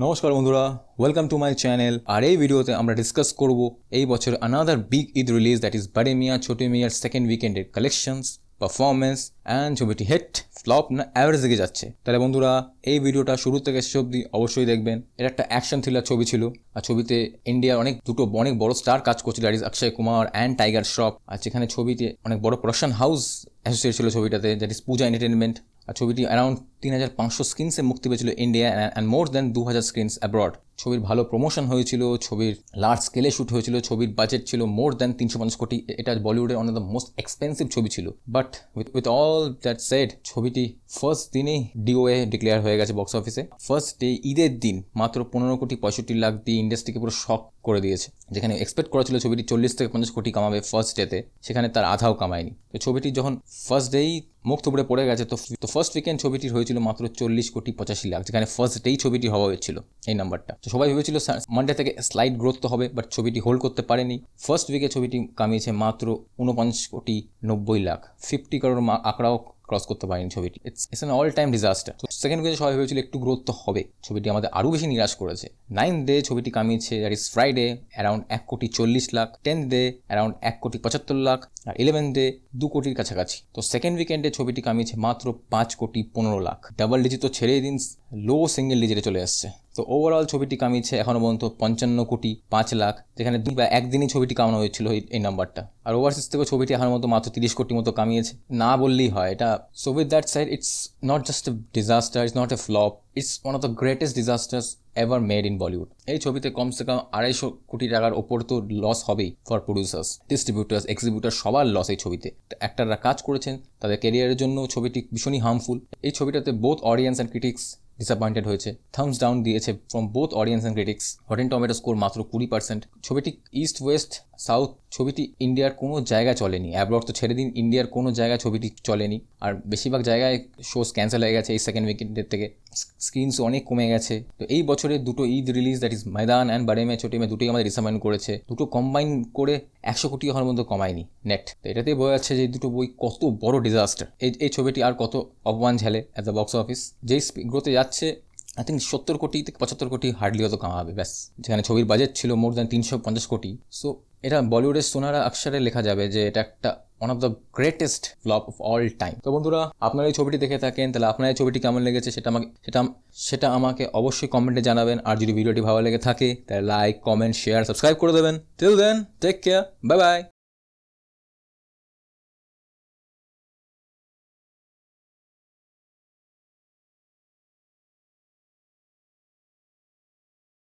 নমস্কার বন্ধুরা, welcome to my channel. আর এই ভিডিওতে আমরা ডিসকাস করব এই বছর another big Eid release, that is Bade Miyan Chhote মিয়ার সেকেন্ড উইকেন্ডের কালেকশনস, পারফরমেন্স অ্যান্ড ছবিটি হিট, ফ্লপ না অ্যাভারেজ দিকে যাচ্ছে। তাহলে বন্ধুরা এই ভিডিওটা শুরু থেকে শেষ অবধি অবশ্যই দেখবেন। এটা একটা অ্যাকশন থ্রিলার ছবি ছিল, আর ছবিতে ইন্ডিয়ার অনেক বড় স্টার কাজ করছিল, that is Akshay Kumar and Tiger Shroff. আর যেখানে ছবিতে অনেক বড় প্রোডাকশন হাউস অ্যাসোসিয়েট ছিল ছবিটাতে, দ্যাট ইজ পূজা এন্টারটেনমেন্ট। আর ছবিটি অ্যারাউন্ড 3500 স্ক্রিনসে মুক্তি পেয়েছিল India and more than 2000 screens abroad. ছবির ভালো প্রমোশন হয়েছিল, ছবির লার্জ স্কেলে শ্যুট হয়েছিল, ছবির বাজেট ছিল মোর দ্যান 350 কোটি। এটা বলিউডের one of the most expensive ছবি ছিল। But with all that said, ছবিটি ফার্স্ট দিনেই ডিওএ ডিক্লেয়ার হয়ে গেছে বক্স অফিসে। ফার্স্ট ডে ঈদের দিন মাত্র 15,65,00,000 দিয়ে ইন্ডাস্ট্রিকে পুরো শক করে দিয়েছে। যেখানে এক্সপেক্ট করা ছিল ছবিটি 40 থেকে 50 কোটি কামাবে ফার্স্ট ডেতে, সেখানে তার আধাও কামায়নি। তো ছবিটি যখন ফার্স্ট ডেই মুখ থুবড়ে পড়ে গেছে, তো ফার্স্ট উইকেন্ড ছবিটির হয়েছিল মাত্র 40,85,00,000, যেখানে ফার্স্ট ডেই ছবিটি হওয়া হয়েছিল এই নাম্বারটা। তো সবাই ভেবেছিল মানডে থেকে স্লাইড গ্রোথ তো হবে, বাট ছবিটি হোল্ড করতে পারেনি। ফার্স্ট উইকে ছবিটি কামিয়েছে মাত্র 49,90,00,000, 50 করোড় আঁকড়াও ক্রস করতে পারেনি ছবিটি। It's an all time disaster. তো সেকেন্ড উইকে সবাই ভেবেছিল একটু গ্রোথ তো হবে, ছবিটি আমাদের আরও বেশি নিরাশ করেছে। 9th ডে ছবিটি কামিয়েছে, that is Friday, around 1,40,00,000। 10th day around 1,75,00,000, আর 11th ডে 2 কোটির কাছাকাছি। তো সেকেন্ড উইকেন্ডে ছবিটি কামিয়েছে মাত্র 5,15,00,000। ডাবল ডিজিট তো ছেড়েই দিন, লো সিঙ্গেল ডিজিটে চলে আসছে। তো ওভারঅল ছবিটি কামিয়েছে এখনও পর্যন্ত 55,05,00,000, যেখানে একদিনই ছবিটি কামানো হয়েছিল এই নাম্বারটা। আর ওভারসিজ থেকেও ছবিটি এখনও মতো মাত্র 30 কোটি মতো কামিয়েছে, না বললেই হয় এটা। So with that side, it's not just a disaster, it's not a flop, it's one of the greatest disasters ever made in Bollywood. এই ছবিতে কমসে কম 250 কোটি টাকার ওপর তো লস হবেই ফর প্রডিউসার্স, ডিস্ট্রিবিউটার্স, এক্সিবিউটার, সবার লস এই ছবিতে। অ্যাক্টাররা কাজ করেছেন, তাদের ক্যারিয়ারের জন্য ছবিটি ভীষণই হার্মফুল। এই ছবিটাতে both audience and critics disappointed হয়েছে, থামস ডাউন দিয়েছে from both audience and critics. Rotten tomato score মাত্র 20%। ছবিটি ইস্ট ওয়েস্ট সাউথ, ছবিটি ইন্ডিয়ার কোনো জায়গায় চলেনি, অ্যাব্রড তো ছেড়ে দিন, ইন্ডিয়ার কোনো জায়গায় ছবিটি চলেনি। আর বেশিরভাগ জায়গায় শোজ ক্যান্সেল হয়ে গেছে এই সেকেন্ড উইকেন্ডের থেকে, স্ক্রিনসও অনেক কমে গেছে। তো এই বছরে দুটো Eid release, that is Maidaan and Bade Miyan ছোটে মিয়া, দুটোই আমাদের ডিসঅ্যাপয়েন্ট করেছে। দুটো কম্বাইন করে 100 কোটি হওয়ার মধ্যে কমায়নি নেট। তো এটাতেই বোঝা যাচ্ছে যে দুটো বই কত বড় ডিজাস্টার। এই ছবিটি আর কত অপমান ঝেলে অ্যাট দ্য বক্স অফিস। যেই গ্রোথে যাচ্ছে, আই থিঙ্ক 70 কোটি থেকে 75 কোটি হার্ডলি হয়তো কামাবে ব্যাস, যেখানে ছবির বাজেট ছিল মোর দ্যান 350 কোটি। সো এটা বলিউডের সোনারা অক্ষরে লেখা যাবে যে এটা একটা one of the greatest flop of all time. তো বন্ধুরা, আপনারা এই ছবিটি দেখে থাকেন, তাহলে আপনার এই ছবিটি কেমন লেগেছে সেটা আমাকে অবশ্যই কমেন্টে জানাবেন। আর যদি ভিডিওটি ভালো লেগে থাকে তাহলে লাইক, কমেন্ট, শেয়ার, সাবস্ক্রাইব করে দেবেন। Till then, take care, bye by.